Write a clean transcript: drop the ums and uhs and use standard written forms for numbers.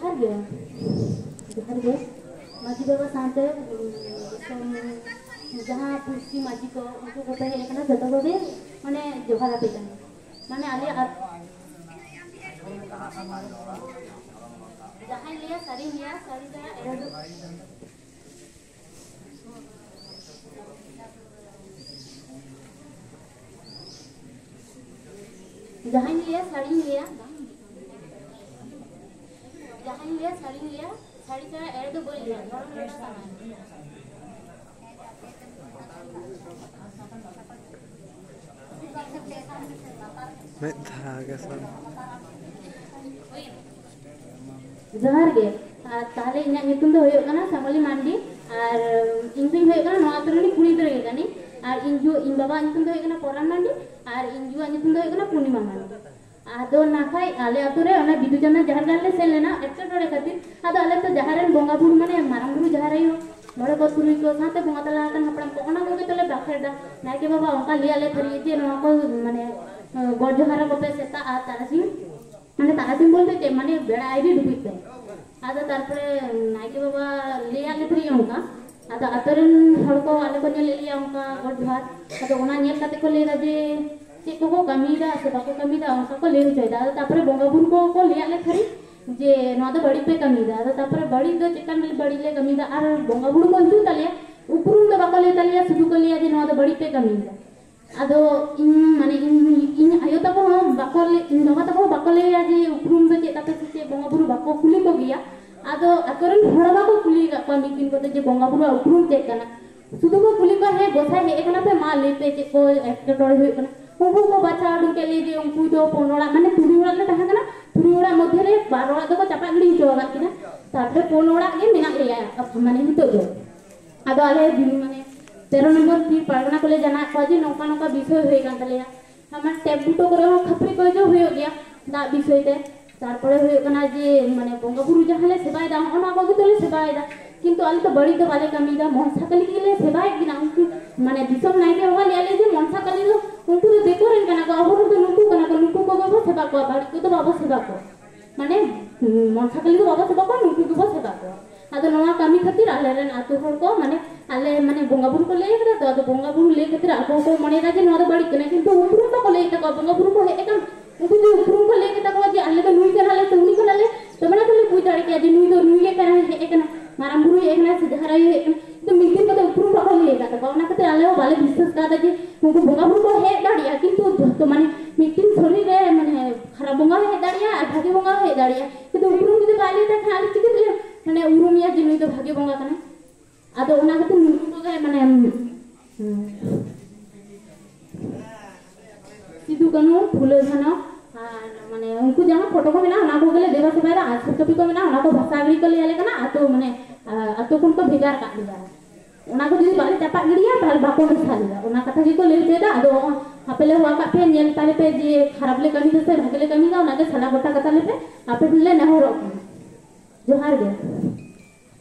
जोहार गे माजी बाबा साथे जहाँ पुष्टि माजी को उनको को पे हेकना जतो को भी माने जोहार पे जाने माने आले जहाँ लिया साड़ी का एरदो जहाँ लिया साड़ी का एरदो बोल लिया मैं धागा सब जोहार गे ताले इना नितुम दो होयो कना सामली मांडी और इंदुई होयो कना नवा तोरनी कुड़ी तोरे गानी और इन बाबा नितुम दो होयो कना पोरान मांडी और इंजुआ नितुम दो होयो कना पूर्णिमा मांडी आदो नाखाई आले अतुरे ओना बिदु चंदा जहार गाले सेलेना एक्टर टोरे खातिर आदो आले तो जहारेन बोंगा बुरु माने माराम बुरु जहारई हो मोड़े को तुरुई को साथे बोंगा तला कन हपड़म को ओना को तले बाखेदा नाके बाबा ओका लियाले थरी जे नवा को माने गोड जहारा को पे सेता आ तारासी माने तारासी बोलते चे माने बेड़ा आईडी डुबिते आदो तारपरे नाके बाबा लियाले थरी ओका आदो अतरेन हड़ को आले को नेले लिया ओका गोड जहार आदो ओना नेल काते को लेदा जे चे को कमीदा से बाको कमीदा ओका को ले चाहिदा आदो तारपरे बोंगा बुरु को लियाले थरी जे नवा दो बड़ी पे कमीदा आदो तारपरे बड़ी दो चिकन बड़ी ले कमीदा आर बोंगा बुरु को हिजु ताले उपरुम दो बाको ले ताले सुदु को लिया जे नवा दो बड़ी पे कमीदा आदो इन माने इन आयो तको बाको ले नवा तको बाको ले जे उपरुम दो चेता पे से बोंगा बुरु बाको कुली को गया आदो अतरेन हड़ बाको कुली का मिकिन को जे बोंगा बुरु उपरुम चेक कना सुदु को कुली को हे गोसाई हे एकना पे मा ले पे चे को एक्टर टोरे होय कना उनको को बाचा उडू के लिए जे उनको दो पोनोड़ा माने तुरी ओड़ा ले तहा कना तुरी ओड़ा मध्य रे बारोड़ा दो को चापा गड़ी जोगा किना तारपरे पोनोड़ा के मेना लिया माने हितो दो आदो आले दिन माने 13 नंबर की पारगना को ले जाना काजी नौका नौका विषय होय कान तलेया हमर टैब बुटो करे खपरी को जो होय गया दा विषय ते तारपरे होय कना जे माने बोंगा बुरु जहाले सेबाय दा ओना को तले सेबाय दा किंतु आले तो बड़ी तो वाले कमी दा मोहसा कली के लिए सेबाय किना उनको माने दिसम नाइके बाबा ले जे मोहसा कली लो उनको तो देखो रेन कना को अबो तो नुकु को बाबा सेबा को बाड़ी को तो बाबा सेबा को माने मोहसा कली को बाबा सेबा को नुकु को सेबा को आदो नवा कमी खातिर आले रेन आतु हर को माने आले माने बोंगा बुरु को ले करा तो आदो बोंगा बुरु ले खातिर आबो को मने रा जे नवा दो बड़ी कना किंतु उपरुम को ले त बोंगा बुरु को हे एकम उनको जो उपरुम को ले के तको जे आले तो नुई कराले तो उनी कराले तो मना तो ले पूछ जाड़े के जे नुई दो नुई के करा हे एकना माराम बुरु एकना से जहराई हे तो मिकिन को तो उपरुम को ले का तो ओना खातिर आले वाले विश्वास का जे उनको बोंगा बुरु को हे दाड़िया किंतु तो माने मिकिन थोड़ी रे माने खराब बोंगा हे दाड़िया भागे बोंगा हे दाड़िया किंतु उपरुम जो काले त खाली चिके माने उरुमिया जे नुई तो भागे बोंगा कना आदो ओना खातिर नुकु को माने सिधु कनु फुले धन माने उनको जहां फोटो को मेना ना को गले देवा सेबाय रा आसु कपि को मेना ना को भाषा गड़ी को ले कना आतो माने आतो कुन को भेगार का दिया ओना को जदी बाले चापा गिड़िया ताल बाको मिसालिया ओना कथा जी को ले जेदा आदो हापेले हुआ का पे नेल ताले पे जे खराब ले कमी से भागले कमी गा ओना के सला गोटा कथा ले पे आपे ले ना हो जोहार गे।